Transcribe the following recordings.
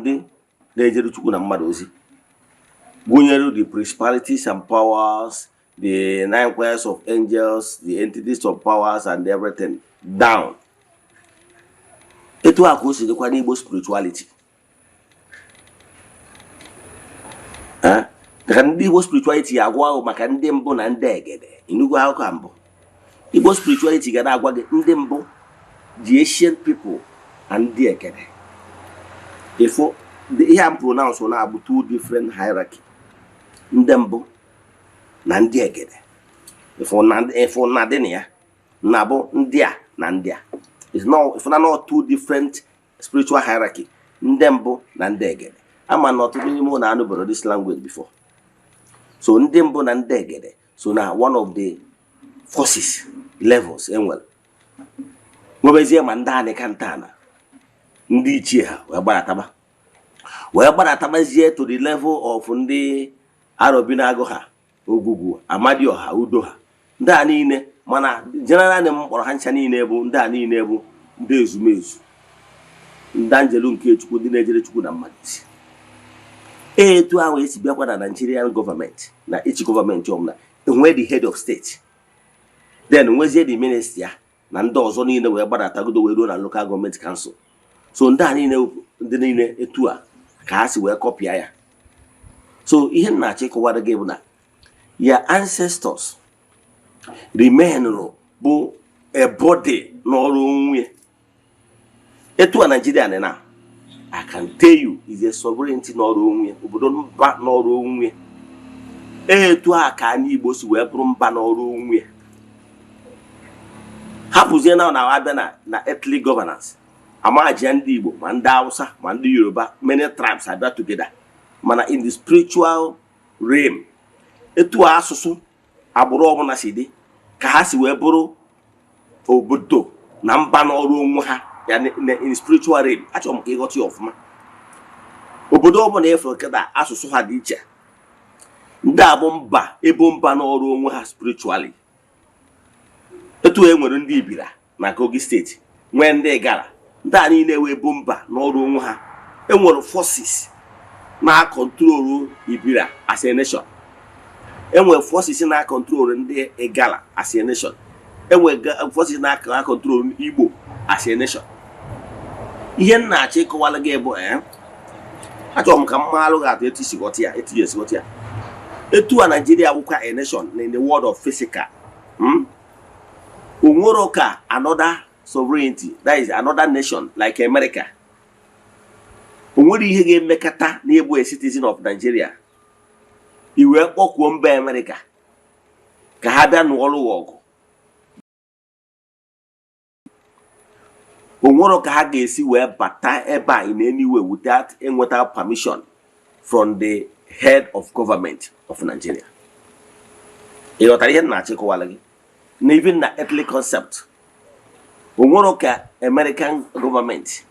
ndị na-ejere Chukwu na mmadụ ozi gụnyere the principalities and powers, the 9 choirs of angels, the entities of powers and everything down. Etu a ka o si dịkwa n'Igbo spirituality. Ka ndị Igbo spirituality agwa ahụ maka ndị mbụ na ndị egede. Inugo akụkọ mbụ. Igbo spirituality ga na-agwa gị ndị mbụ, the ancient people and ndị egede. Therefore, ihe am pronounce na abụ two different hierarchy. Ndị mbụ na ndị egede. If na dị na ya, na bụ ndị a na ndị a. It's not two different spiritual hierarchy. Ndị mbụ na ndị egede. Ama na ọtụtụ n'ime na anụbara this language before. So ndị mbụ na ndị egede. So now one of the forces levels enwere. Nwebezie ma ndị anị ka ntana. Ndị ichie ha wee gbaratabazie to the level of ndị Arobinago ha, Ogugu, Amadioha, Udo ha. Ndị a niile mana generally m kpọrọ ha ncha niile bụ ndị a niile bụ ndị ezumezu. Ndị anjelu nke Chukwu, ndị na-ejere Chukwu na mmadụ isi. Etu ahụ esi bịakwa na Nigerian government na each government ọmụna enwe the head of state. Then nwezie the minister ya na ndị ọzọ niile wee gbadatagodo wee ruo na local government council. So ndị a niile etu a ka ha si wee kọpịa ya. So ihe na-achọ ịkọwara gị bụ na your ancestors remain bụ a body n'ọrụ onwe. Etu a Nigeria na I can tell you is a sovereignty n'ọrụ onwe, obodo mba n'ọrụ onwe. Etu a ka anyị Igbo si wee bụrụ mba n'ọrụ onwe. Hapụzie na abịa na ethnic governance. Amaji ndị Igbo ma ndị Hausa ma ndị Yoruba, many tribes are together. Mana in the spiritual realm, etu asụsụ agbụrụ ọbụla si dị ka ha si wee bụrụ obodo na mba n'ọrụ onwe ha ya in spiritual realm. Achọrọ m ka ịghọta ya ọfụma. Obodo ọbụla efu keda asụsụ ha dị iche. Ndị a bụ mba ebo mba n'ọrụ onwe ha spiritually. Etu nwere ndị Ibira na Kogi steeti, nwee ndị Igala. Ndị a niile wee bụ mba n'ọrụ onwe ha. Enwere forces na control Ibira as a nation. Enwere forces na control ndị Igala as a nation. Enwere forces na control Igbo as a nation. Ihe na-achọ ịkọwala gị bụ achọrọ m ka mmalụ ga-atụ etu isi ghọta ya. Etu a Nigeria wụkwa a nation in the world of physical. Onwero ka another sovereignty, that is another nation like America. Onwere ihe ga-emekata na ịbụ a citizen of Nigeria. Iwe kpọkwuo mba America ka ha bịa n'ọrụ ọgụ. Onwere ka ha ga-esi wee bata ebe a in any way without enweta permission from the head of government of Nigeria. Ịghọtara ihe na-achọ ịkọwala gị? Na even na ethnic concept. Onwere ka American government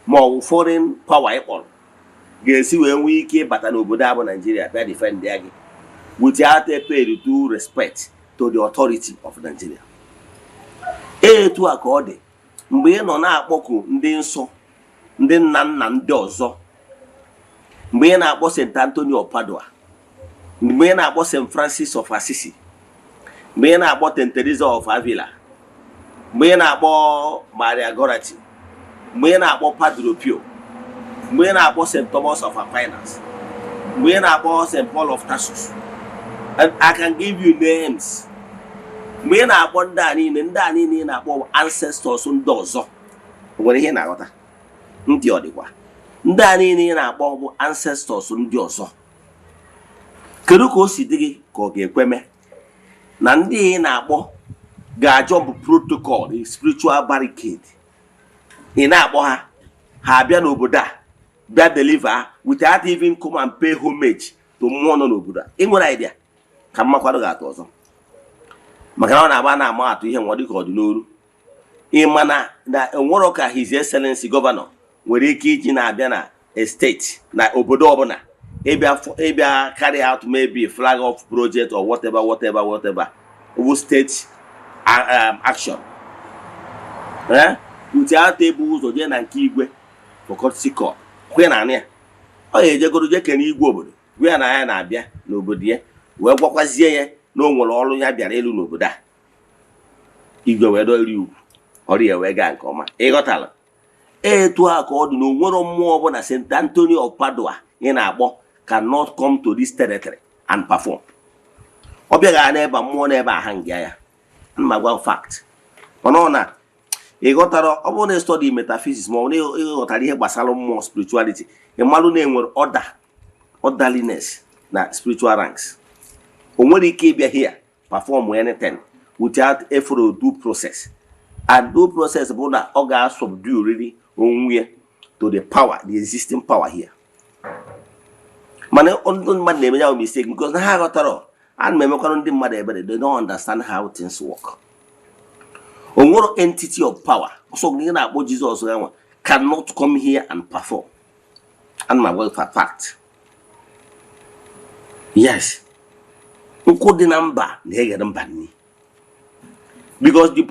ma ọ foreign power ịkpọrọ ga-esi wee nwee ike bata n'obodo abụ Nigeria bịa defend ya gị without a paid due respect to the authority of Nigeria. Etu a ka ọ dị mgbe ị nọ na-akpọku ndị nsọ, ndị nna nna ndị ọzọ, mgbe ị na-akpọ St. Anthony of Padua, mgbe ị na-akpọ St. Francis of Assisi, mgbe ị na-akpọ St. Teresa of Avila, mgbe ị na-akpọ Maria Goretti, mgbe ị na-akpọ Padre Pio, mgbe ị na-akpọ St. Thomas of Aquinas, mgbe ị na-akpọ St. Paul of Tarsus, and I can give you names. Mgbe ị na-akpọ ndị a niile ị na-akpọ ancestors ndị ọzọ. Nwere ihe na-aghọta? Ndị ọ dịkwa. Ndị a niile ị na-akpọ bụ ancestors ndị ọzọ. Kedu ka o si dị gị ka ọ ga-ekweme na ndị ị na-akpọ ga-ajọ bụ protocol, a spiritual barricade. Ị na-akpọ ha abịa n'obodo a bịa deliver without even come and pay homage to mmụọ nọ n'obodo a. Ị nwere idea ka mmakwado ga-atọ ọzọ. Maka na ọ na-agba na-ama atụ ihe nwa dịka ọdịnoru. Ị mana na enwero ka His Excellency Governor nwere ike iji na-abịa na estate na obodo ọbụla ịbịa carry out maybe flag off project or whatever state action. Without ebe ụzọ jee na nke igwe for courtesy call. Kwe na anya ọ ga-ejegoro je kene igwe obodo gwe ya na ya na-abịa n'obodo ya wee gwakwazie ya na o nwere ọrụ ya bịara ịlụ n'obodo a. Igwe wee dọrị ugwu ọrụ ya wee gaa nke ọma. Ịghọtala? Etu a ka ọ dị na onwere mmụọ ọbụla St. Anthony of Padua ị na-akpọ cannot come to this territory and perform. Ọ bịaghị n'ebe mmụọ n'ebe a ha nga ya. Ana m agwa fact. Mana ọ na ịghọtara ọ bụrụ na study metaphysics ma ọ na ịghọtara ihe gbasara mmụọ spirituality ịmalụ na enwere orderliness na spiritual ranks. O nwere ike ịbịa here perform anything without a due process. And due process bụ na ọ ga-subdue really onwe to the power, the existing power here. Mana ndị mmadụ na-eme ya mistake because na ha ghọtara and memekwanụ ndị mmadụ ebere they don't understand how things work. Onwere entity of power so gị na-akpọ Jesus yanwa cannot come here and perform. And my word for fact. Yes. Nkụ dị na mba na-eghere mba nni. Because the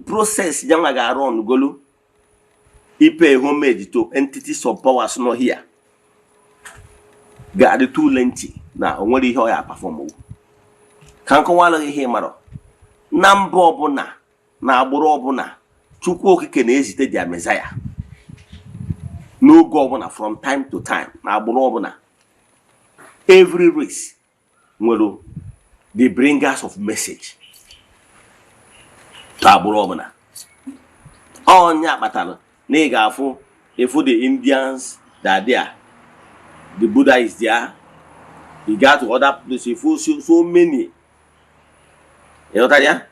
process yanwa ga-arụ golu pay homage to entities of powers not here. Ga-adị too lengthy na onwere ihe ọ ya perform. Ka nkọwala ihe mara na mba ọbụla na agbụrụ ọbụla Chukwu okike na-ezite dia Messiah n'oge ọbụla from time to time na agbụrụ ọbụla. Every race nwere the bringers of message to agbụrụ ọbụla. Ọnya kpatara na ị ga-afụ efu the Indians that there, the Buddha is there, you got to other places, so many. You know that?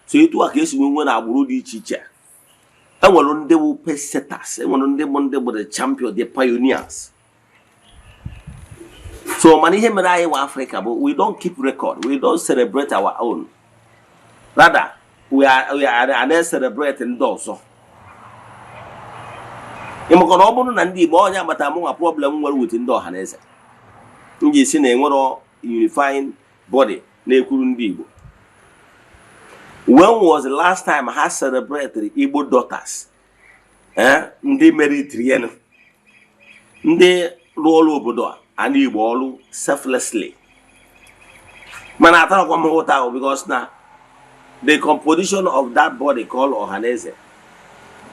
So you two case when I would each other. I want they will pay setters, I want them the champion, the pioneers. So many him and I in Africa, but we don't keep record, we don't celebrate our own. Rather, we are celebrating those. Imoko no bunu na ndị Igbo onye agbata mụ problem nwere with ndị ọhaneze. Nji si na enwere unifying body na-ekwuru ndị Igbo. When was the last time I celebrated Igbo daughters? Ndị meritri enu. Ndị rụọrụ obodo a ndị Igbo ọrụ selflessly. Mana atarakwa m nghọta because na the composition of that body called ọhaneze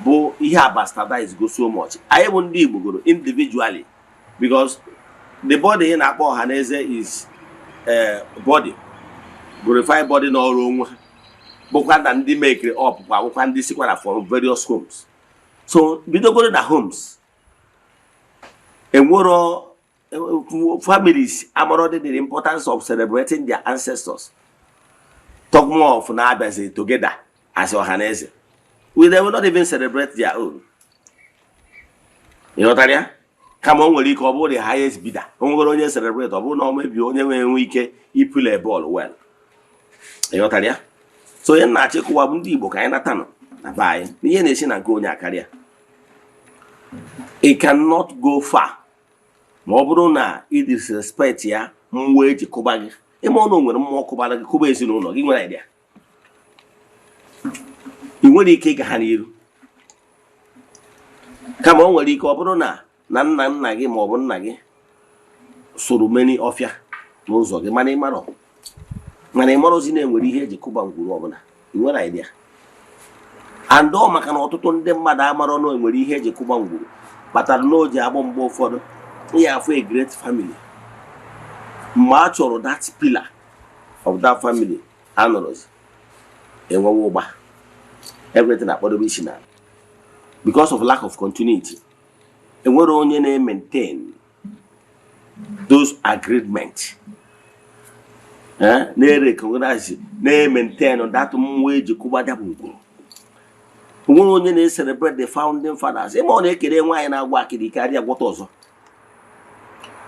bụ ihe bastardized go so much. I bụ ndị Igbo goro individually because the body in akpọ ọhaneze is body, glorified body n'ọrụ onwe ha. Bụkwa na ndị make up kwa bụkwa ndị sikwara from various homes. So bidogoro na homes. Enwero families amaro the importance of celebrating their ancestors. Talk more of na abịazi together as ọhaneze. They will not even celebrate their own. You know what I mean? Come on, we will the highest bidder. We will only celebrate. We will maybe only we can play a ball well. You know what I mean? So you na check what mundi Igbo ka na tano na buy. Ihe na-esi na go nya career. It cannot go far. Ma ọ bụrụ na I disrespect ya, mwe ji kuba gị. Ime ọnụ nwere mmụọ kubala gị kuba ezinụlọ gị nwere idea. I nwere ike ga ha n'iru. Kama o nwere ike ọ bụrụ na nna gị ma ọ bụ nna gị soro many ọfịa n'ụzọ gị mana ịmarọ ozi na-enwere ihe eji kụba ngwuru ọbụla. I nwere idea. And ọ maka na ọtụtụ ndị mmadụ amarọ na enwere ihe eji kụba ngwuru kpatara na o ji agbọ mgbe ụfọdụ ya afọ a great family. Ma a chọrọ that pillar of that family anọrọzi enwewe ụgba. Everything akpọdobe isi na because of lack of continuity. Enwere onye na-maintain those agreements. Na-recognize, na-maintain that mmụọ eji kụba dabụ ngwuru. Enwere onye na-celebrate the founding fathers. Ime ọ na-ekele nwaanyị na-agwa akịdị karịa agwọta ọzọ.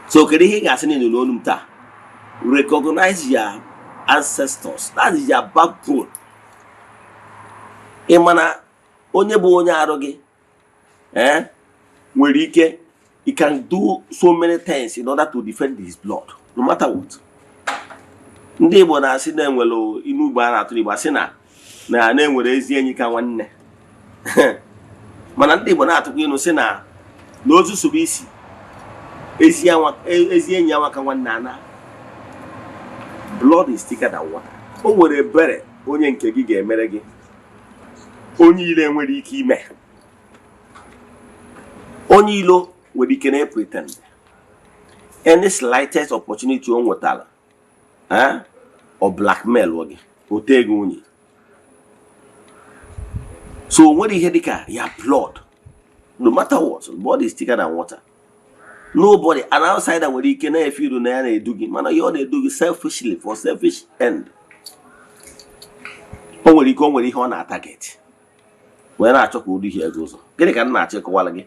So kedu ihe ị ga-asị n'elu n'onu m taa? Recognize your ancestors. That is your backbone. Imana onye bụ onye arụ gị nwere ike he can do so many things in order to defend his blood no matter what. Ndị Igbo na-asị na enwere inu ugbo a na-atụ Igbo asị na na-enwere ezi enyi ka nwanne. Mana ndị Igbo na-atụkwa inu sị na n'ozu sụrụ isi ezi enyi nwa ka nwanne ana. Blood is thicker than water. O nwere ebere onye nke gị ga-emere gị, onye ile nwere ike ime, onye ilo nwere ike na pretend any slightest opportunity o nwetara or blackmail gị otego unyi. So nwere ihe dịka ya blood, no matter what, blood is thicker than water. Nobody, an outsider nwere ike na efiru na ya na-edu gị, mana ya na-edu gị selfishly for selfish end. O nwere ike o nwere ihe ọ na-target wee na-achọ ka ụdị ihe ụzọ. Gịnị ka m na-achọ ịkọwara gị?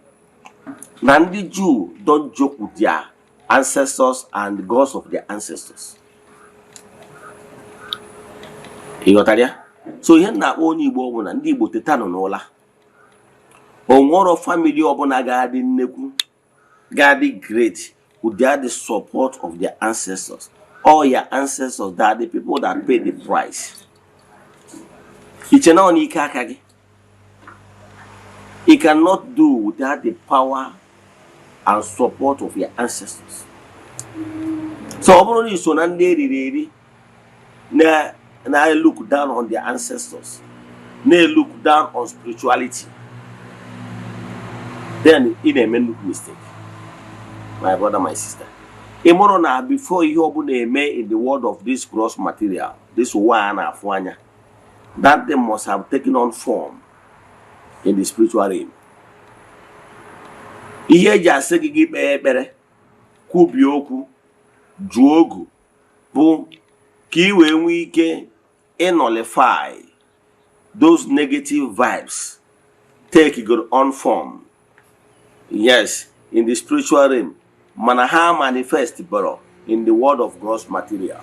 Na ndị Jew don't joke with their ancestors and gods of their ancestors. Ịghọtara ya? So ihe na-akpọ onye Igbo ọbụla, ndị Igbo teta nọ n'ụla. O nwere family ọbụla ga-adị nnekwu, ga-adị great without the support of their ancestors. All your ancestors, that are the people that pay the price. Iche na ọ ike aka gị. You cannot do without the power and support of your ancestors. So ọ bụrụ na iso na ndị eriri na look down on their ancestors, na look down on spirituality, then ị na-eme nnukwu mistake, my brother, my sister. Ịmụrụ na before ihe ọ bụla eme in the world of this gross material, this ụwa a na-afụ anya, that they must have taken on form in the spiritual realm. Ihe eji asị gị kpee ekpere, kwubi okwu, jụọ ogu, bụ ka ị wee nwee ike nullify those negative vibes, take your own form. Yes, in the spiritual realm, mana ha manifest bro in the world of gross material.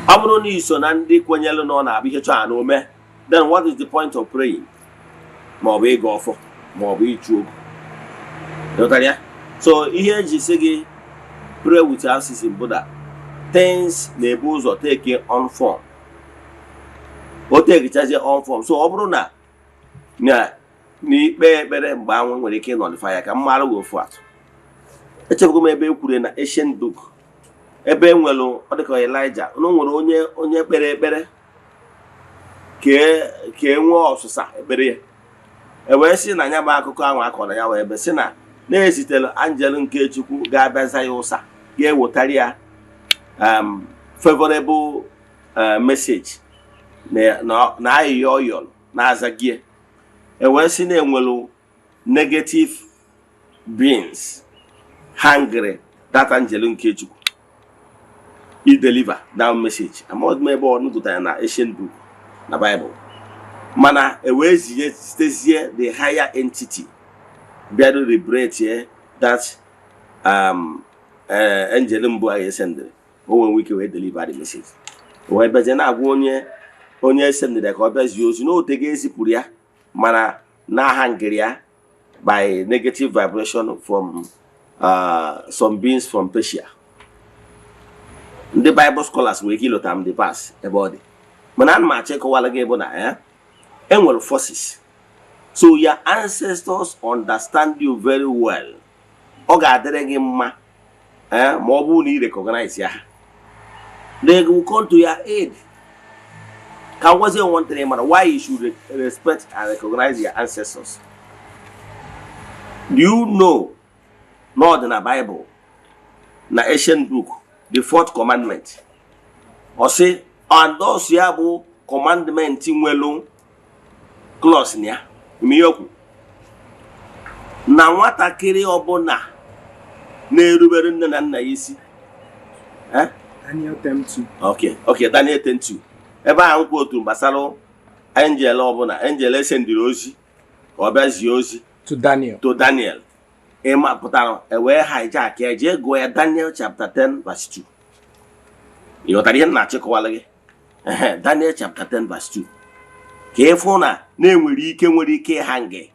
Ọ bụrụ na iso na ndị kwenyelu na ọ na-abịa ihe chọọ ome, then what is the point of praying? Ma ọ bụ ịga ọfọ, ma ọ bụ ịchụ ogu. Ịghọtara ya? So ihe eji sị gị pray without ceasing bụ that things na-ebu ụzọ take on form. O tekichazie on form. So ọ bụrụ na n'ikpe ekpere mgbe anwụ nwere ike nullify ya, ka mmadụ wee ofu atụ. Echebego m ebe e kwuru na ancient book, ebe enwelu ọ dịka Elijah, o nwere onye kpere ekpere ka enwee ọsụsa ekpere ya. E wee sị na nya bụ akụkọ ahụ akọrọ ya wee ebe sị na na-ezitere angel nke Chukwu ga-abịaza ya ụsa, ga-ewetara ya favorable message na ayịya ọyọl na-aza gị. E wee sị na enwelu negative beings hungry that angel nke Chukwu i deliver that message. Amod ebe ọ nụtụtara na ancient book na Bible, mana e wee zitezie the higher entity bịa to liberate that angel mbụ ahụ esendere, o nwere wike wee deliver the message. Wee bezie na-agwa onye esendere ka ọ bịazie ozi na otego ezipụrụ ya, mana na hungry ya by negative vibration from some beings from Persia. The Bible scholars will kill them the past about it. Mana ma check wala gị bụ na enwere forces. So your ancestors understand you very well. Ọ ga-adịrị gị mma ma ọ bụrụ na ị recognize ya. They will come to your aid. Can wasn't one thing matter why you should respect and recognize your ancestors. Do you know not in the Bible, na ancient book, the fourth commandment, or say, and those yabu commandment in welu clause niya, miyoku. Na wata kiri obona na erubere nne na nna isi. Daniel 10:2. Okay, Daniel 10:2. Ebe ahụ nkwu otu gbasara angel ọbụla, angel esendiri ozi ka ọ bịazie ozi to Daniel. Emma pụtara wee hijack ya jee gụọ ya Daniel chapter 10 verse 2. Ịghọtara ihe na-achịkọwala gị? Daniel chapter 10 verse 2. Ka ịfụ na nwere ike hange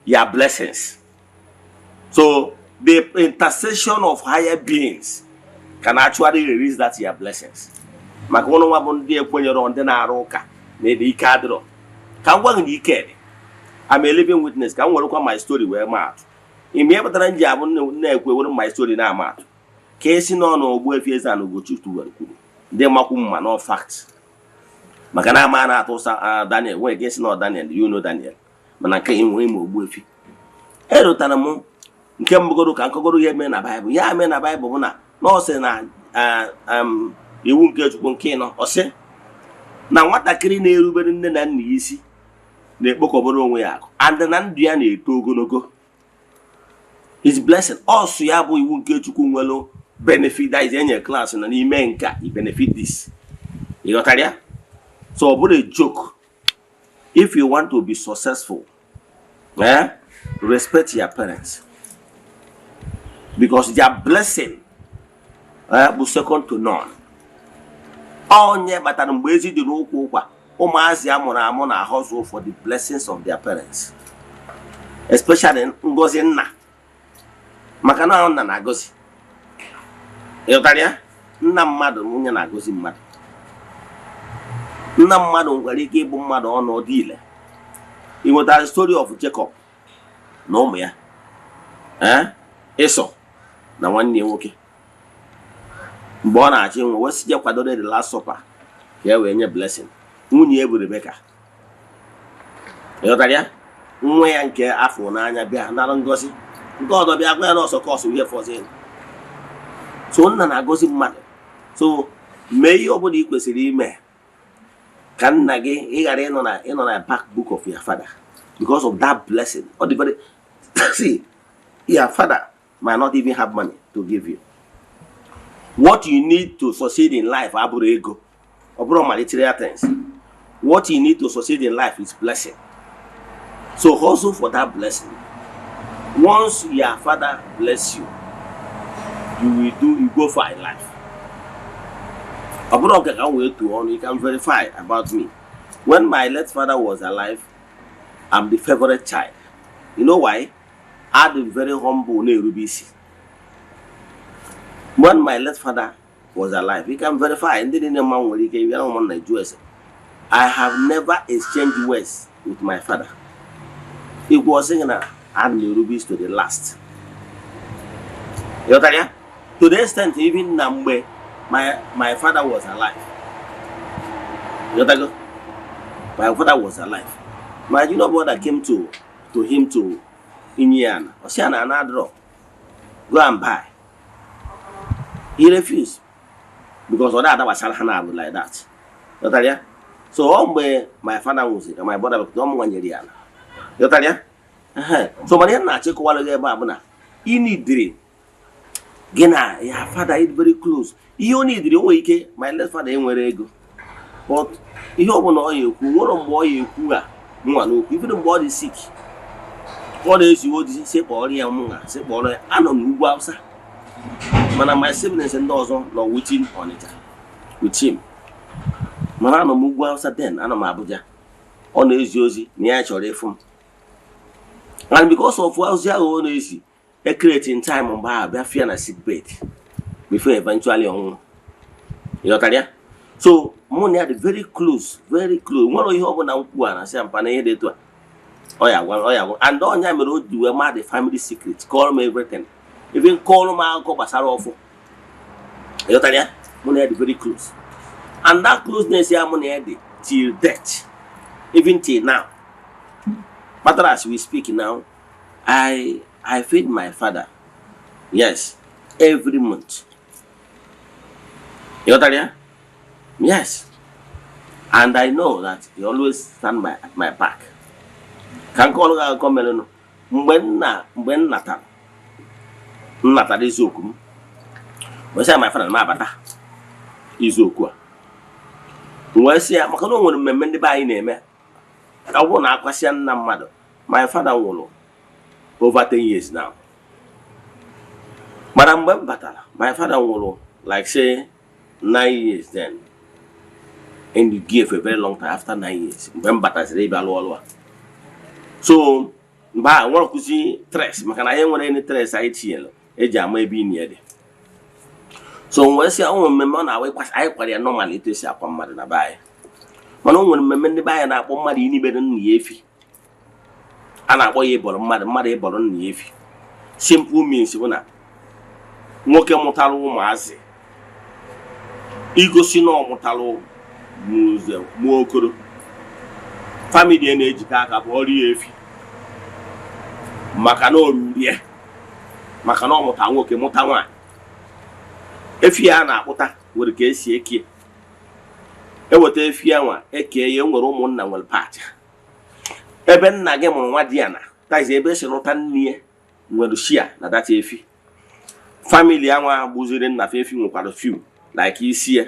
ya blessings. So the intercession of higher beings can actually release that your blessings. Maka ụnụ nwa bụ ndị ekwenyere ndị na-arụ ụka na ike adịrọ. Ka m gwa gị na ike dị. I'm a living witness. Ka m werekwa my story wee maa atụ. ime ya batara nji abụ na-ekwe were my story na amatụ ka esi n'ọnụ Ogbuefi Eze-Ana Ugochukwu kwuru ndị makwu mma no fact maka na ama na-atụ ụsa Daniel nwere ka esi na Daniel you know Daniel mana nke enwe ime Ogbuefi erutara m nke mbụgoro ka nkọgoro ya eme na Baịbụl ya eme na Baịbụl bụ na ọ sị na iwu nke Chukwu nke ịnọ ọ sị na nwatakịrị na-erubere nne na nna isi na-ekpokọbara onwe ya akụ and na ndụ ya na-eto ogologo his blessing also ya bụ iwu nke Chukwu nwere benefit that is enye class na n'ime nka i benefit this you got it? So ọ bụrụ a joke if you want to be successful respect your parents because their blessing bụ second to none. Onye batara mgbe ezi dị n'ụkwụ ụkwa ụmụazị amụrụ amụ na hustle for the blessings of their parents especially ngozi nna maka na nna na-agọzi ịghọtara ya nna mmadụ nwunye na-agọzi mmadụ nna mmadụ nwere ike ịbụ mmadụ ọnọdụ ile ịnwetara story of Jacob na ụmụ ya Ịsọ na nwanne ya nwoke mgbe ọ na-achị nwe wee sije kwadoro the last supper ka e wee nye blessing nwunye ya bụ Rebeka ịghọtara ya nwa ya nke afọ n'anya bịa nara ngozi nke ọdọ bịa gwa ya n'ọsọ kọsụ ihe fọzọ so nna na-agọzi mmadụ so mee ihe ọbụla ị kwesịrị ime ka nna gị ị ghara ịnọ na back book of your father because of that blessing or the very see your father might not even have money to give you. What you need to succeed in life abụrụ ego ọ bụrụ material things. What you need to succeed in life is blessing. So hustle for that blessing. Once your father bless you, you go far in life. I you can verify about me. When my late father was alive, I'm the favorite child. You know why? I'm very humble Nerubisi. When my late father was alive, you can verify. I have never exchanged words with my father. He was saying that I'm Nerubis to the last. You know that? To the extent even Nambe, my father was alive. You know that? My father was alive. My you know brother came to him to Eze-Ana. Eze-Ana another go and buy. He refused because other was salhana like that. You know that? So my father was it, my brother was Eze-Ana. You know that? So my na check wala ge ba buna. Ini dream. Gena your father is very close. He only dream o ike my late father enwere ego. But ihe ọbụla ọ ya ekwu nwere mgbe ọ ya ekwu a nwa n'okwu even mgbe ọ dị sick ọ na-esi ozi sekpọrọ ya mụnwa sekpọrọ ya anọ n'ugwu Hausa mana my siblings ndị ọzọ nọ within Onitsha with him mana anọ m ugwu Hausa then anọ m Abuja ọ na-ezi ozi na ya chọrọ ịfụ m and because of ozi ahụ ọ na-esi creating time mgbe a bịa fia na sick bed before eventually ọnwụ ịghọtara ya. So money are very close. One of you have na nkwu na say ampa na ihe dị etu a. Oya and on ya mere o di we ma the family secret. Call me everything. Even call me akọ gbasara ọfọ. You tell ya? Money are very close. And that closeness ya money are till death. Even till now. But as we speak now, I feed my father. Yes, every month. You tell ya? Yes, and I know that he always stand at my back. Can call her come no. Mgbe nnata Eziokwu. We say my friend ma bata Eziokwu a. We say maka no nwere mmemme ndị ba anyị na-eme. Ọ bụ na akwasịa nna mmadụ. My father nwụrụ over 10 years now. But mgbe m batara, my father nwụrụ like say 9 years then. And you give a very long time after 9 years. So, I want to see stress. I can't want any stress. I tell you, maybe near. So, when I say, "Oh, my man, I quite normally to say upon mother na buy." But no one remember buy and upon mother any better than Yefi. And I boy, but mother, but on Yefi. simple means bụ na nwoke mụtara ụmụazị igosi na ọ mụtara n'ụzọ nwa okoro family na-ejikọ aka bụ ọrụ ya efi maka na orurie maka na ọ mụta nwoke mụta nwaanyị efi ya na-akpụta nwere ka esi eke eweta efi ya nwa eke ya nwere ụmụnna nwere pacha ebe nna gị mụrụ nwa di ya na tazi ebe esi rụta nne ya nwere shia na data efi family ya nwa gbuziri nna efi nwekwara few like isi ya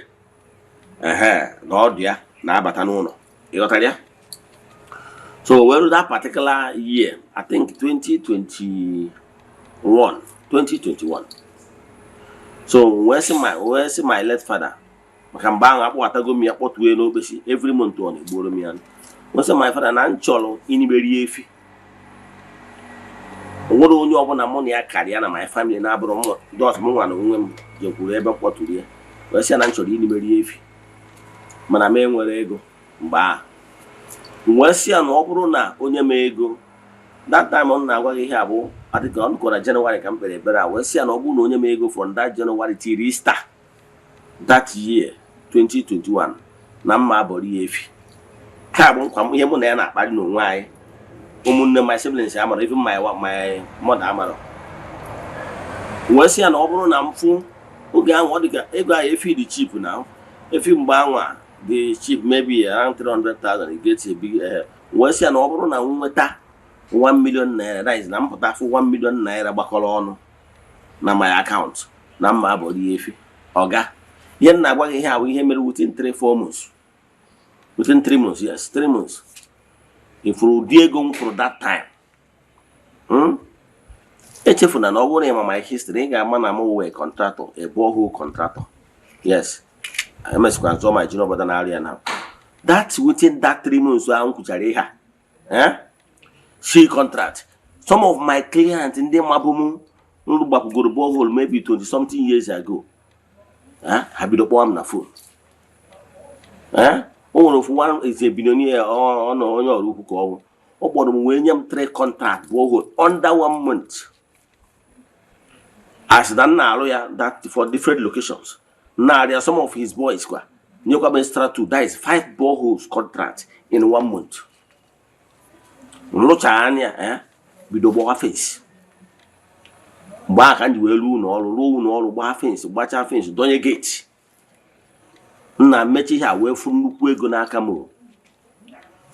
na ọdụ ya na-abata n'ụlọ ịghọtara ya. So well, that particular year, I think 2021. So where's my late father? Maka mgbe ahụ akpọtago m ya kpọtue n'obesi every month ọ na-egboro m ya. Where's my father na nchọrọ iniberi efi. Onwere onye ọbụla mụ na ya karịa na my family na-abụrụ m dọs m nwa na onwe m jekwuru ebe kpọtụrụ ya. Wee sị na nchọrọ iniberi efi. Mana m enwere ego mgbe ahụ. Wee sị ya na ọ bụrụ na onye m ego that time ọ na-agwa gị ihe abụ adịka ọ nkọrọ January ka m kpere ekpere a wee sị ya na ọ bụrụ na onye m ego from that January till Easter that year 2021 na mma abọrọ ya efi ka bụ nkwa ihe mụ na ya na-akparị n'onwe anyị ụmụnne my siblings amara even my mother amara. Wee sị ya na ọ bụrụ na mfụ oge ahụ ọ dịka ego ahụ efi dị cheap na efi mgbe anwa the cheap maybe around 300,000 it gets a big wee sị ya na ọ bụrụ na nweta 1 million naira that is na mpụta fụ 1 million naira gbakọrọ ọnụ na my account na mma abọrọ ya efi ọga ihe na-agwa gị ihe ahụ ihe mere within 3-4 months within 3 months yes 3 months ifuru ụdị ego m kwuru that time echefuna na ọ bụrụ ịma my history ị ga-ama na m wee contractor a borehole contractor yes I must go my junior brother area now. That's within that 3 months I kuchare she contract. Some of my clients in the mabumu go to borehole maybe 20 something years ago. Have been on the phone. One of one is a billionaire on your roof call. About William 3 contract borehole under 1 month. As done now that for different locations. Now there are some of his boys that is 5 boreholes contract in 1 month. Lochania bido face. Back and you will bar fence, bacha fence, donye gate. Na mechi ha we fu nnukwu ego n'aka m.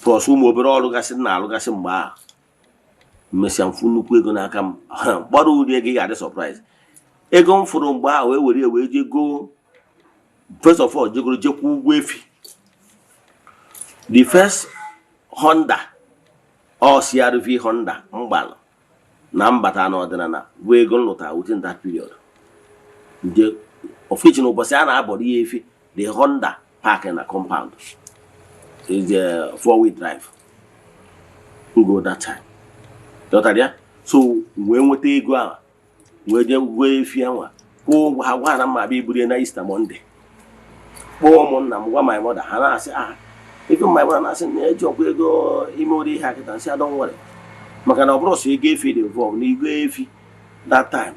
Plus ụmụ obere ọrụ gasị na alụgasị mgbe a. Mesia fu nnukwu ego n'aka m. Gbara uri ego ga-adị surprise. Ego m fụrụ mgbe a wee were wee je go. First of all, jekwu ugwu efi. The first Honda or CRV Honda mgbala na mbata na ọdịnala wee go lụta within that period. The official ụbọchị a na-abọrọ ya efi the Honda park in a compound is a 4-wheel drive. Go that time. Dọtara so wee nweta ego a wee je wee efi anwa kwụ ha gwa na mma bịa iburu na Easter Monday. Ụmụnna m gwa my mother ha na-asị even my mother na-asị na ejikwa ego ime ori ihe akịta nsị I don't worry maka na ọ bụrụ sọ ego efi dị involved na igo efi that time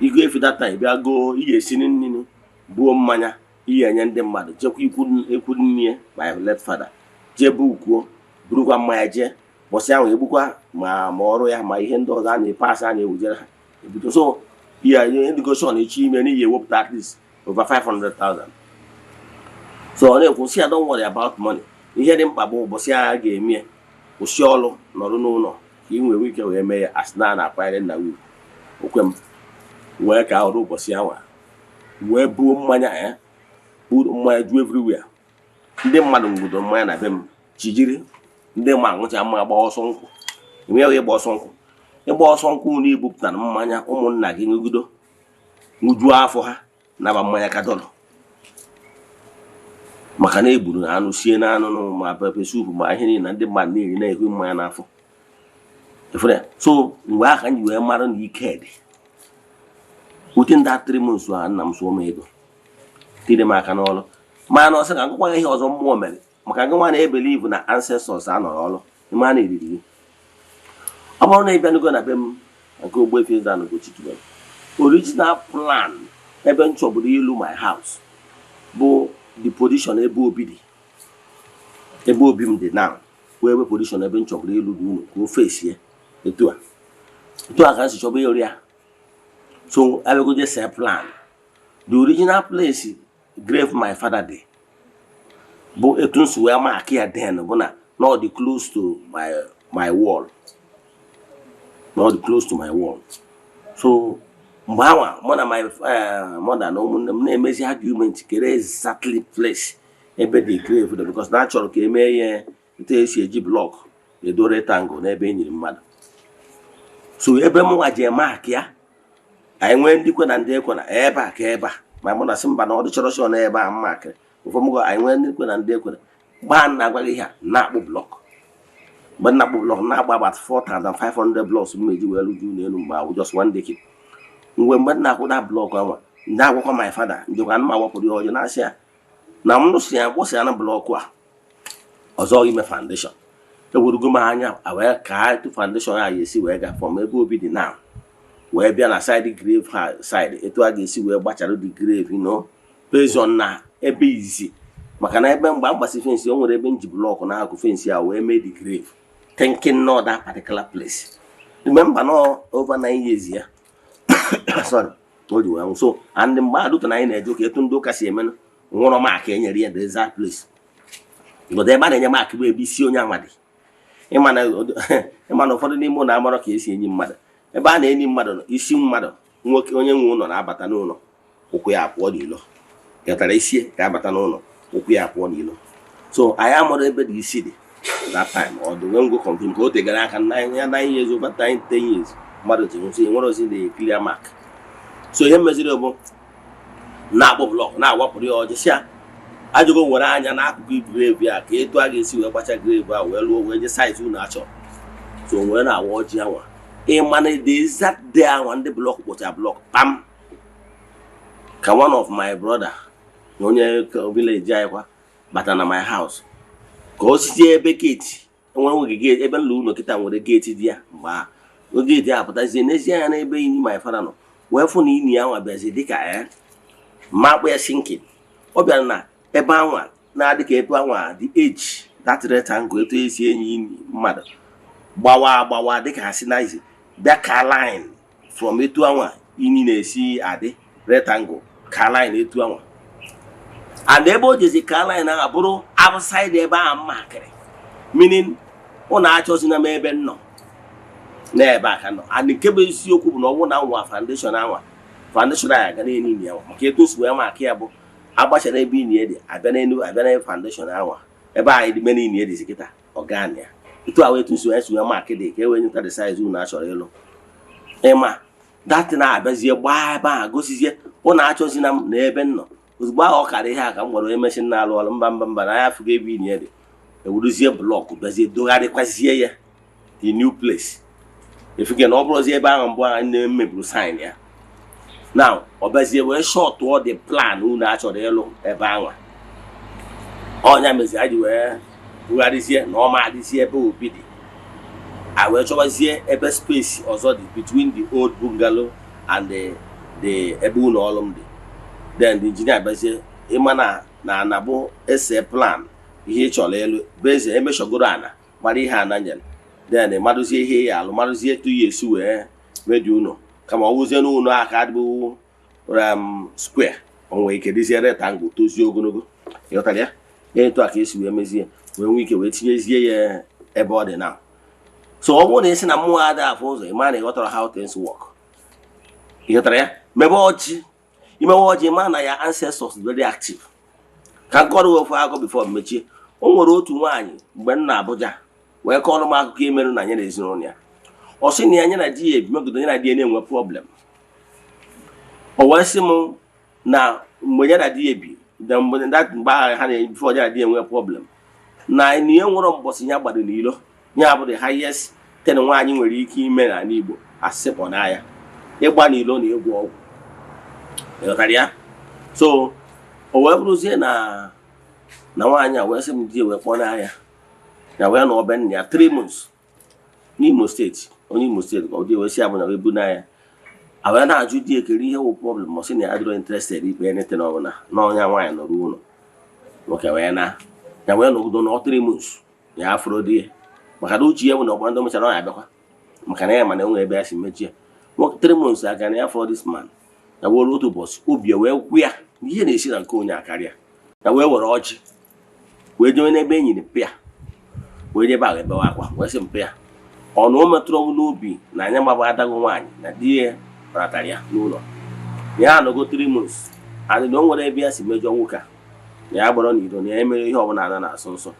igo efi that time bịa go ihe esi nri buo mmanya ihe enye ndị mmadụ jekwa ikwu nne my late father jee bụ ukwuo burukwa mmanya jee bọsị ahụ egbukwa ma ọrụ ya ma ihe ndị ọzọ a na-epasị a na-ewujere ha ebudo so ihe indigoshon echi ime n'ihi ewepụta at least over 500,000. So on a don't worry about money. You hear them babu bosia game usiolo no inwe wike we me as na na kwire na wi okwem we ka oru bosia wa we bu mmanya put mmanya do everywhere ndị mmadụ ngudo mmanya na be m chijiri ndị ma nwụcha mma agba ọsọ nkwụ ime we gba ọsọ nkwụ ịgba ọsọ nkwụ na ibupụta mmanya ụmụnna gị ngudo nguju afọ ha na ba mmanya ka dọlọ maka na egburu anụ sie na anụ ma pepe soup ma ihe niile na ndị mmadụ na-eri na-ehu mmanya n'afọ efere so mgbe aka nji wee mara na ike dị within that 3 months a nna m so m ego tiri m aka n'ọlụ ma na ọsọ ka ngwa ihe ọzọ mmụọ mere maka ngwa na-ebelieve na ancestors anọrọ ọlụ ma na-eriri gị ọ bụrụ na ịbịa n'ego na be m nke Ogbuefi Eze-Ana Ugochitubelu. Original plan ebe nchọburu ilu my house bụ the position ebe obi dị, ebe obi m dị now, wee ebe position ebe nchọburu ilu dị unu ka o face ye etu a ka nsi chọba ịrụ ya. So I will go just say plan. The original place grave my father dey, but it was where my here then, but not the close to my wall, not the close to my wall. So mbawa mother my mother no name is argument kere exactly place ebe the grave because natural ka eme ye ite block e do rectangle na ebe enyiri mmadụ. So ebe m waje mark ya anyị nwee ndị kwe na ndị ekwe na ebe a ka ebe a ma mụ na simba na ọ dị chọrọ chọrọ na ebe a mma ka ụfọdụ anyị nwee ndị kwe na ndị ekwe gbaa na agwaghị ihe na-akpụ blọk mgbe na-akpụ blọk na-agba about 4,500 blocks mmeji wee luju n'elu mgbe ahụ just one day mgbe na-akwụ na blọk anwa ndị agwakwa my father njikwa anụma wapụrụ ya ọjọọ na-asị ya na m lụsị ya gwụsị ya na blọk a ọzọ ime foundation ewerugo m anya wee ka etu foundation a ga-esi wee ga from ebe obi dị now wee bịa na side grave side etu a ga-esi wee gbachara the grave based on na ebe izi maka na ebe mgbe mgbasi fence o nwere ebe nji block na akụ fence ya wee mee the grave thinking no that particular place. Remember no over 9 years ya sorry so and mgbe adụtụ na anyị na-eje ka etu ndị ụka si eme nwụrọ mark enyere ya the exact place but ebe a na-enye mark bụ ebe isi onye amadi ịma na ụfọdụ n'ime na amarọ ka esi enyi mmadụ ebe a na-enyi mmadụ isi mmadụ nwoke onye nwe ụlọ na-abata n'ụlọ ụkwụ ya apụọ n'ilo gatara isi ka abata n'ụlọ ụkwụ ya apụọ n'ilo. So anyị amụrụ ebe dị isi dị that time ọ dị nwe ngo confirm ka o tegara aka 9 years over 10 years mmadụ ji nwụsị nwere ozi dị clear mark. So ihe meziri bụ na-akpọ blọk na-awapụrụ ya ọjị si ya ajụgo were anya n'akụkụ grave ya ka etu a ga-esi wee gbacha grave a wee lụọ wee je size unu achọ. So wee na-awa ọjị anwa ịmana the exact day anwa ndị blọk kpọcha blọk pam ka one of my brother na onye village anyị kwa bata na my house ka o site ebe gate enwere nwoge gate ebe nlụ ụlọ kịta nwere gate dị ya mgbe gate a pụtazie n'ezie ya na ebe ini my father nọ wee fụ na ini ya nwa bịazi dịka makpụ ya sinking ọ bịara na ebe anwa na-adị ka etu anwa the age that rectangle etu esi enyi mmadụ gbawa dịka ha si na izi bịa ka line from etu anwa ini na-esi adị rectangle ka line etu anwa and ebe o jezi ka line ahụ bụrụ outside ebe ahụ mmakịrị meaning ọ na-achọzi na m ebe nnọ n'ebe aka nọ and nke bụ eziokwu bụ na ọ bụ na nwa foundation a ga na-enyi ya maka etu si wee maka ya bụ agbachara ebe ini dị abịa n'elu foundation ahụ ebe anyị dị mena ini dị kịta ọgan ya etu a wee etu si wee maka dị ka e wee nyụta the size unu achọrọ ịlụ ịma datin na-abịazie gbaa ebe ahụ gosizie ọ na-achọzi na m n'ebe nnọ ozugbo ahụ ọ kara ihe a ka m gwara emechi na-alụ ọrụ mba na ya afụgo ebe ini dị ewuruzie blọk bịazie dogharịkwazie ya the new place efuge na ọ bụrụzie ebe ahụ mbụ ahụ na-emeburu sign ya now ọ bịazie wee shọtụọ the plan unu achọrọ ịlụ ebe ahụ ọnya mezi anyị wee bugharịzie na ọma adịzie ebe obi dị a wee chọwazie ebe space ọzọ dị between the old bungalow and the ebe ụlọ ọrụ m dị. Then the engineer bịazie ịma na ana bụ ese plan ihe ị chọrọ ịlụ beze emechọgoro ana mara ihe ana nyere then madụzie ihe ya alụ madụzie etu ya esi wee medi ụlọ kama ọ wụzie n'ụlọ aka adịbụ square o nwere ike dịzie rectangle tozie ogologo ịghọtara ya etu a ka esi wee mezie wee nwee ike wee tinyezie ya ebe ọ dị na. So ọ bụrụ na esi na mmụọ ada afọ ụzọ ịma na ịghọtara how things work ịghọtara ya mebe ọjị imewe ọjị ma na ya ancestors very active ka nkọrọ ofu akọ before mmechie o nwere otu nwaanyị mgbe m na Abuja wee kọrọ m akụkọ imerụ na ya na ezinụlọ ya ọ sị na ya na di ya ebi megodo ya na di ya na-enwe problem o wee sị m na mgbe ya na di ya ebi mgbe agha ha na before ya na di ya enwe problem na ihe nwere mbọsị ya gbado n'ilo ya bụ the highest ten nwaanyị nwere ike ime na Igbo asịkpọ na ya ịgba n'ilo na ịgwọ ọgwụ ịghọtara ya. So o wee bụrụzie na nwaanyị a wee sị m di wee kpọọ n'ahịa ya wee na ọbe nna ya 3 months n'Imo steeti onye Imo State ka ọ dị wee si abụ na ebu na ya awe na-ajụ di ekiri ihe wụ problem ọ sị na ya adịrọ interested ikpe anything ọbụla na onye nwaanyị nọrọ ụlọ nwoke wee na ya wee nọgide na 3 months ya afụrụ di ya maka na uche ya bụ na ọgba ndị mechara ọ ya abịakwa maka na ya mana enwe ebe ya si mechie 3 months aga na ya fọrọ this man ya were otu ụbọchị obi wee gwụ ya ihe na-esi na nke onye akarịa ya wee were ọjị wee jewe n'ebe enyi pịa wee jebe ahụ ebewe akwa wee sị mpịa ọnụ o metụrụ m n'obi na anya gbaba adago nwaanyị na di ya ratara ya n'ụlọ ya anọgo 3 months adị na o nwere ebe ya si mejọ nwoke a na ya gbọrọ n'iro na ya emere ihe ọbụla ana na-asụ nsọ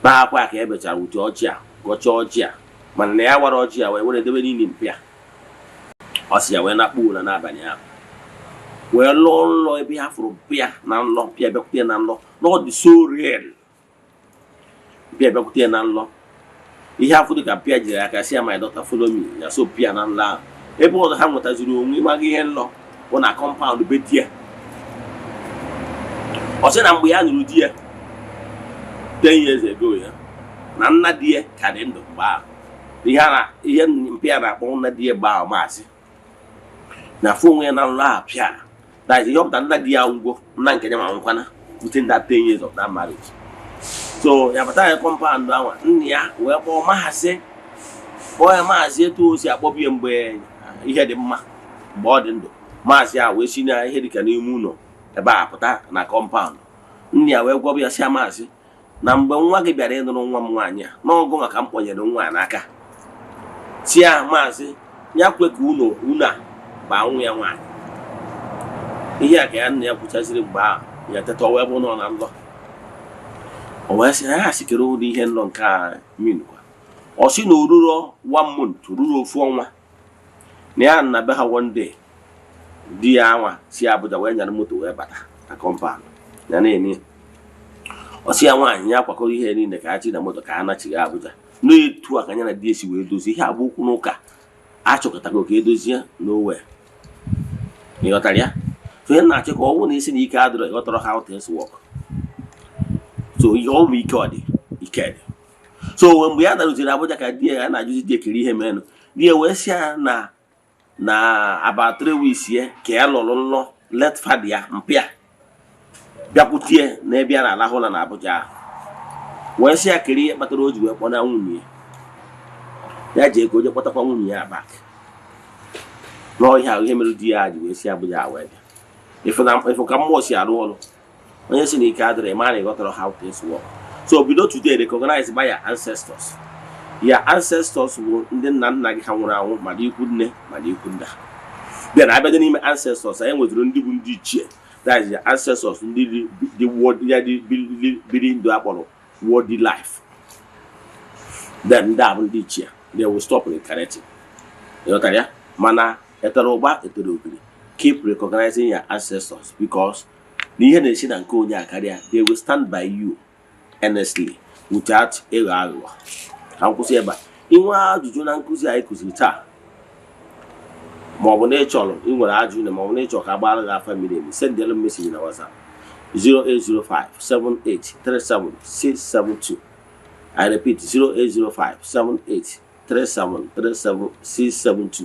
kpaa akwa ka ebechara ụdị ọjị a gọchaa ọjị a mana na ya gwara ọjị a wee were debe n'ili mpịa ọ sị ya wee nakpuo ụra n'abalị ahụ wee lụọ nlọ ebe ha fụrụ mpịa na nlọ mpịa bịakwute na nlọ na ọ dị so real mpịa bịakwute na nlọ ihe afọ dị ka mpịa jiri aka si ya my daughter follow me ya so mpịa na nlọ ahụ ebe ọzọ ha nwetaziri onwe ịmaghị ihe nlọ bụ na kọmpaụnd be di ya ọ sị na mgbe ya nụrụ di ya 10 years ago ya na nna di ya ka dị ndụ mgbe ahụ ihe mpịa na-akpọ nna di ya gba ahụ maazị na afọ onwe ya na nlọ ahụ pịa that is ihe ọpụta nna di ya ngwo nna nke ya ma nkwana within that 10 years of that marriage so ya bata ya kọmpaụnd ahụ nna ya wee kpọọ maazị kpọọ ya maazị etu o si akpọbie mgbe ihe dị mma mgbe ọ dị ndụ maazị a wee si na ihe dịka n'ime ụlọ ebe a pụta na kọmpaụnd nna ya wee gwọbụ ya si ya maazị na mgbe nwa gị bịara ịnụrụ nwa m nwaanyị a n'ọgụ maka m kpọnyere nwa ya n'aka si ya maazị ya kwe ka unu a gbaa nwa ya nwaanyị ihe a ka ya nna ya kwuchaziri mgbe ahụ ya teta wee bụ nọ na nlọ o wee sị na ya sikere ụdị ihe nlọ nke a minukwa ọ sị na o ruro 1 month ruru ofu ọnwa na ya na be ha one day di ya anwa si Abuja wee nyara moto wee bata na kọmpaụnd ya na-eni ọ sị ya nwaanyị ya kwakọrọ ihe niile ka ha chi na moto ka ha nachighị Abuja n'etu a ka anya na di esi wee dozie ihe abụ okwu n'ụka achọkọtago ka edozie n'owe ịghọtara ya so ihe na-achọ ka ọ bụrụ na isi na ike adịrọ ịghọtara how things work so ihe ọ bụ ike ọ dị ike dị so mgbe ya narụziri Abuja ka di ya na-ajụzi di ekiri ihe menụ di ya wee sị ya na about 3 weeks ya ka ya lụrụ nlọ let fada ya mpịa bịakwutie n'ebe ya na-alahụ ụla na Abuja ahụ wee sị ya kiri ihe kpatara o ji wee kpọna nwunye ya ji ego je kpọtakwa nwunye ya bak n'ọhịa ahụ ihe mere di ya ji wee si Abuja wee bịa ifu ka mmụọ si arụ ọrụ onye si na ike adịrị ma na ịghọtara how things work so bido today recognize by your ancestors. Your ancestors bụ ndị nna nna gị ha nwụrụ anwụ ma dị ikwu nne ma dị ikwu nna bịa na abịa n'ime ancestors anyị nwetara ndị bụ ndị ichie that is your ancestors ndị biri ndụ akpọrọ worldly life then ndị a bụ ndị ichie they will stop reincarnating ịghọtara ya mana etere ụgba etere ogiri keep recognizing your ancestors because na ihe na-esi na nke onye akarịa they will stand by you honestly without ịghọ aghụghọ ka nkwụsị ebe a inwe ajụjụ na nkụzi anyị kụziri taa ma ọ bụ na ị chọrọ ị nwere ajụjụ na ma ọ bụ na ị chọrọ ka agbara gị afa mmiri emi send them message na WhatsApp 08057837672. I repeat 08057837672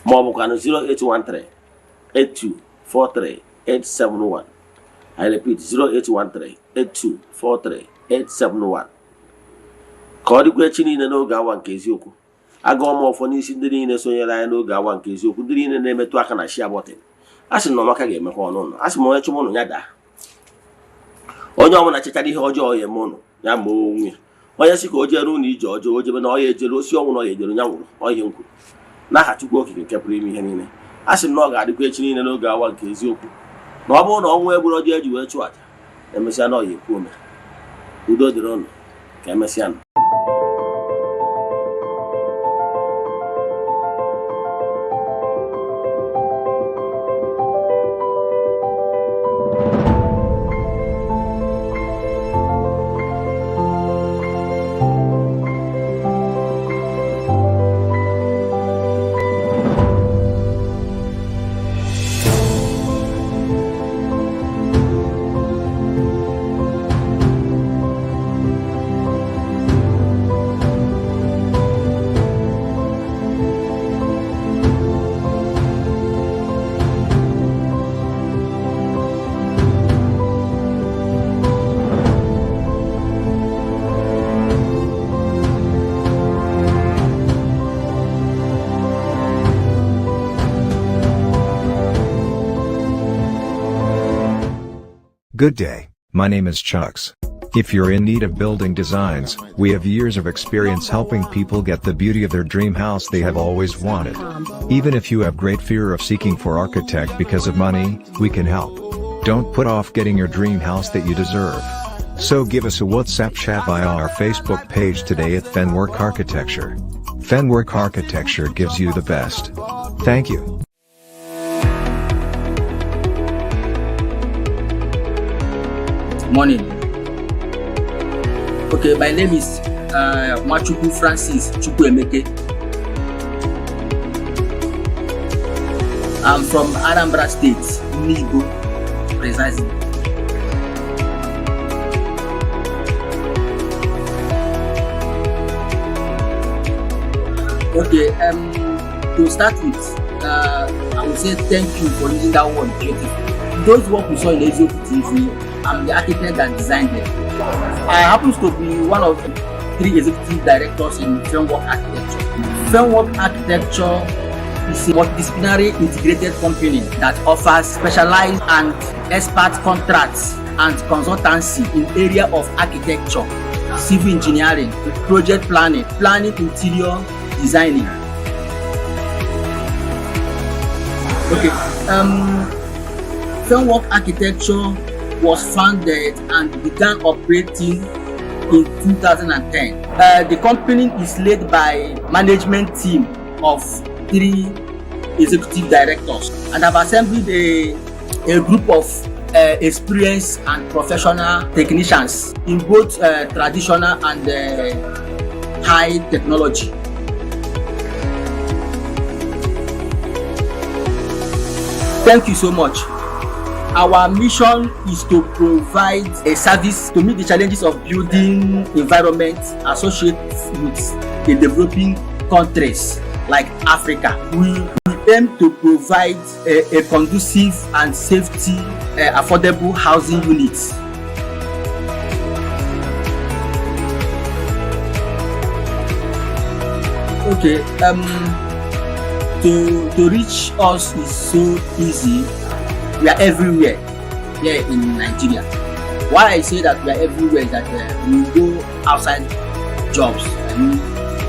ma ọ bụkwa na 08138243871. I repeat 08138243871. ka ọ dịkwa echi niile n'oge awa nke eziokwu agụọ m ọfọ n'isi ndị niile sonyere anyị n'oge awa nke eziokwu ndị niile na-emetụ aka na share button a sị na ọmaka ga-emekwa ọnụ ụlọ a sị m onye chụmụ ụnụ ya daa onye ọbụla chechara ihe ọjọọ ya eme ụnụ ya ma onwe ya onye sị ka o jere ụnụ ije ọjọọ o jebe na ọya ejere osi ọnwụ na ọya ejere ya nwụrụ ọhịa nkwuru n'aha Chukwu okike nke pụrụ ime ihe niile a sị m na ọ ga-adịkwa echi niile n'oge awa nke eziokwu na ọ bụrụ na ọnwụ egburu ọjọọ eji wee chụọ aja emesịa na ọya ekwu ome udo dịrị ụnụ ka emesịa Good day, my name is Chucks. If you're in need of building designs, we have years of experience helping people get the beauty of their dream house they have always wanted. Even if you have great fear of seeking for architect because of money, we can help. Don't put off getting your dream house that you deserve. So give us a WhatsApp chat via our Facebook page today at Fenwork Architecture. Fenwork Architecture gives you the best. Thank you. Morning. Okay, my name is Machuku Francis Chukwuemeke. I'm from Anambra State, Nibo, precisely. Okay, to start with, I would say thank you for using that word, beautiful. Those work we saw in Eziokwu TV, I'm the architect that designed them. I happen to be one of the 3 executive directors in Framework Architecture. Framework Architecture is a multidisciplinary integrated company that offers specialized and expert contracts and consultancy in area of architecture, civil engineering, project planning, interior designing. Okay, Framework Architecture was founded and began operating in 2010. The company is led by management team of 3 executive directors, and have assembled a group of experienced and professional technicians in both traditional and high technology. Thank you so much. Our mission is to provide a service to meet the challenges of building environment associated with the developing countries like Africa. We aim to provide a conducive and safety, affordable housing units. Okay, to reach us is so easy. We are everywhere here in Nigeria. Why I say that we are everywhere is that we go outside jobs.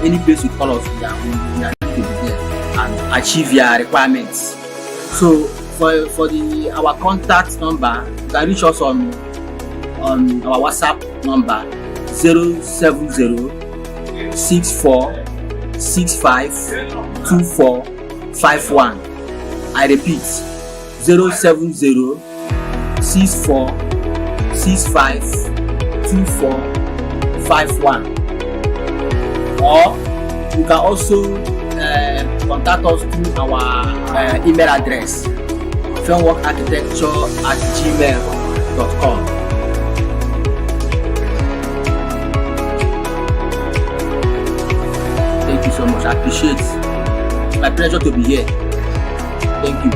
Any place you call us, we are ready to be there and achieve your requirements. So for our contact number, you can reach us on our WhatsApp number 070-6465-2451. I repeat, 070-6465-2451. Or you can also contact us through our email address, frameworkarchitecture@gmail.com. Thank you so much. I appreciate it. It's my pleasure to be here. Thank you.